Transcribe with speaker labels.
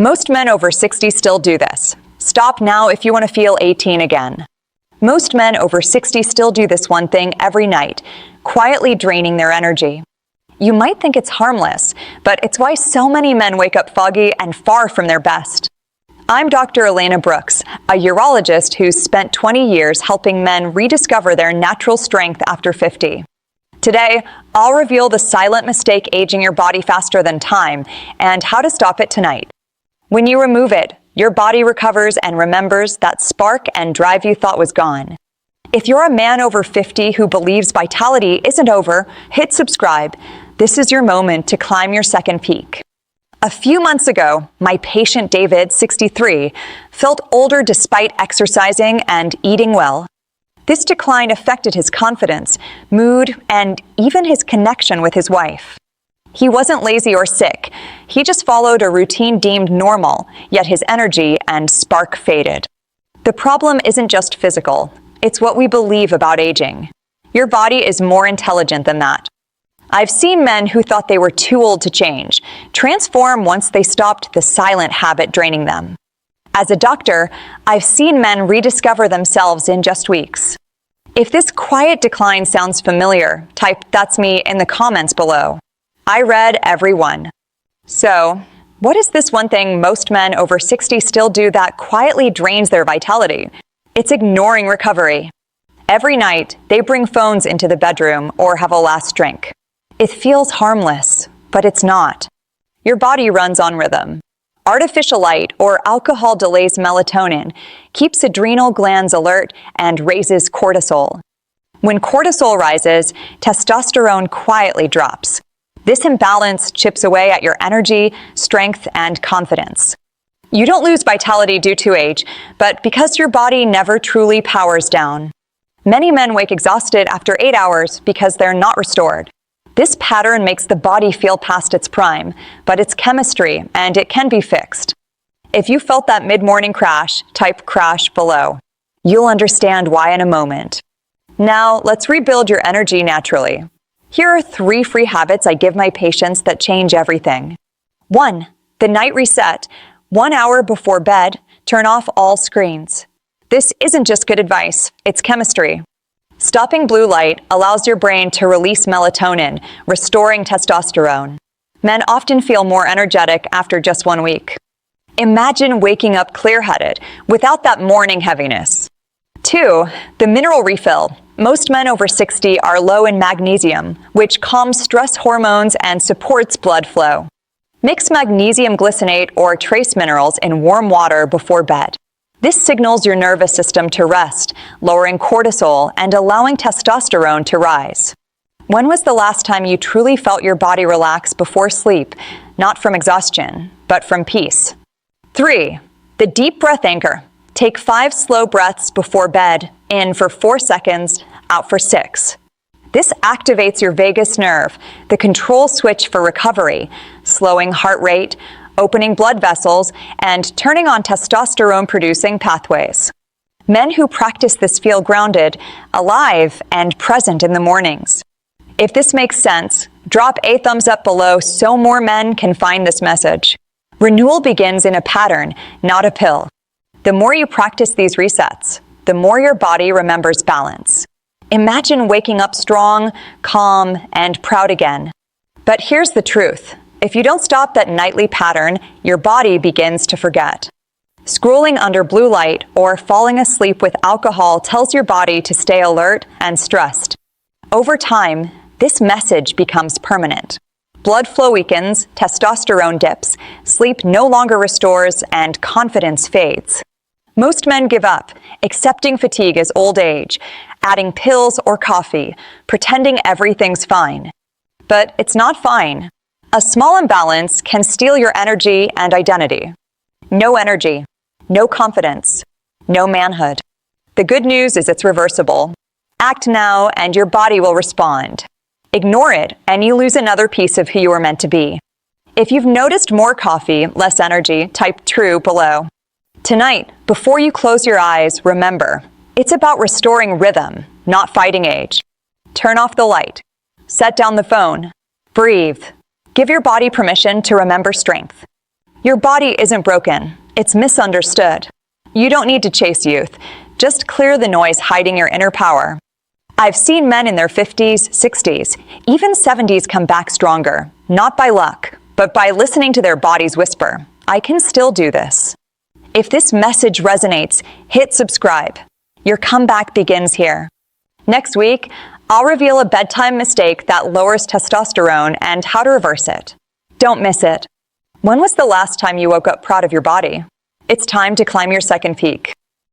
Speaker 1: Most men over 60 still do this. Stop now if you want to feel 18 again. Most men over 60 still do this one thing every night, quietly draining their energy. You might think it's harmless, but it's why so many men wake up foggy and far from their best. I'm Dr. Elena Brooks, a urologist who's spent 20 years helping men rediscover their natural strength after 50. Today, I'll reveal the silent mistake aging your body faster than time and how to stop it tonight. When you remove it, your body recovers and remembers that spark and drive you thought was gone. If you're a man over 50 who believes vitality isn't over, hit subscribe. This is your moment to climb your second peak. A few months ago, my patient David, 63, felt older despite exercising and eating well. This decline affected his confidence, mood, and even his connection with his wife. He wasn't lazy or sick. He just followed a routine deemed normal, yet his energy and spark faded. The problem isn't just physical. It's what we believe about aging. Your body is more intelligent than that. I've seen men who thought they were too old to change, transform once they stopped the silent habit draining them. As a doctor, I've seen men rediscover themselves in just weeks. If this quiet decline sounds familiar, type "that's me" in the comments below. I read every one. So, what is this one thing most men over 60 still do that quietly drains their vitality? It's ignoring recovery. Every night, they bring phones into the bedroom or have a last drink. It feels harmless, but it's not. Your body runs on rhythm. Artificial light or alcohol delays melatonin, keeps adrenal glands alert, and raises cortisol. When cortisol rises, testosterone quietly drops. This imbalance chips away at your energy, strength, and confidence. You don't lose vitality due to age, but because your body never truly powers down. Many men wake exhausted after 8 hours because they're not restored. This pattern makes the body feel past its prime, but it's chemistry and it can be fixed. If you felt that mid-morning crash, type "crash" below. You'll understand why in a moment. Now, let's rebuild your energy naturally. Here are 3 free habits I give my patients that change everything. 1. The night reset. 1 hour before bed, turn off all screens. This isn't just good advice, it's chemistry. Stopping blue light allows your brain to release melatonin, restoring testosterone. Men often feel more energetic after just 1 week. Imagine waking up clear-headed, without that morning heaviness. 2. The mineral refill. Most men over 60 are low in magnesium, which calms stress hormones and supports blood flow. Mix magnesium glycinate or trace minerals in warm water before bed. This signals your nervous system to rest, lowering cortisol and allowing testosterone to rise. When was the last time you truly felt your body relax before sleep, not from exhaustion, but from peace? 3. The deep breath anchor. Take 5 slow breaths before bed, in for 4 seconds, out for 6. This activates your vagus nerve, the control switch for recovery, slowing heart rate, opening blood vessels, and turning on testosterone-producing pathways. Men who practice this feel grounded, alive, and present in the mornings. If this makes sense, drop a thumbs up below so more men can find this message. Renewal begins in a pattern, not a pill. The more you practice these resets, the more your body remembers balance. Imagine waking up strong, calm, and proud again. But here's the truth. If you don't stop that nightly pattern, your body begins to forget. Scrolling under blue light or falling asleep with alcohol tells your body to stay alert and stressed. Over time, this message becomes permanent. Blood flow weakens, testosterone dips, sleep no longer restores, and confidence fades. Most men give up, accepting fatigue as old age, adding pills or coffee, pretending everything's fine. But it's not fine. A small imbalance can steal your energy and identity. No energy, no confidence, no manhood. The good news is it's reversible. Act now and your body will respond. Ignore it and you lose another piece of who you were meant to be. If you've noticed more coffee, less energy, type "true" below. Tonight, before you close your eyes, remember, it's about restoring rhythm, not fighting age. Turn off the light. Set down the phone. Breathe. Give your body permission to remember strength. Your body isn't broken. It's misunderstood. You don't need to chase youth. Just clear the noise hiding your inner power. I've seen men in their 50s, 60s, even 70s come back stronger, not by luck, but by listening to their bodies whisper, "I can still do this." If this message resonates, hit subscribe. Your comeback begins here. Next week, I'll reveal a bedtime mistake that lowers testosterone and how to reverse it. Don't miss it. When was the last time you woke up proud of your body? It's time to climb your second peak.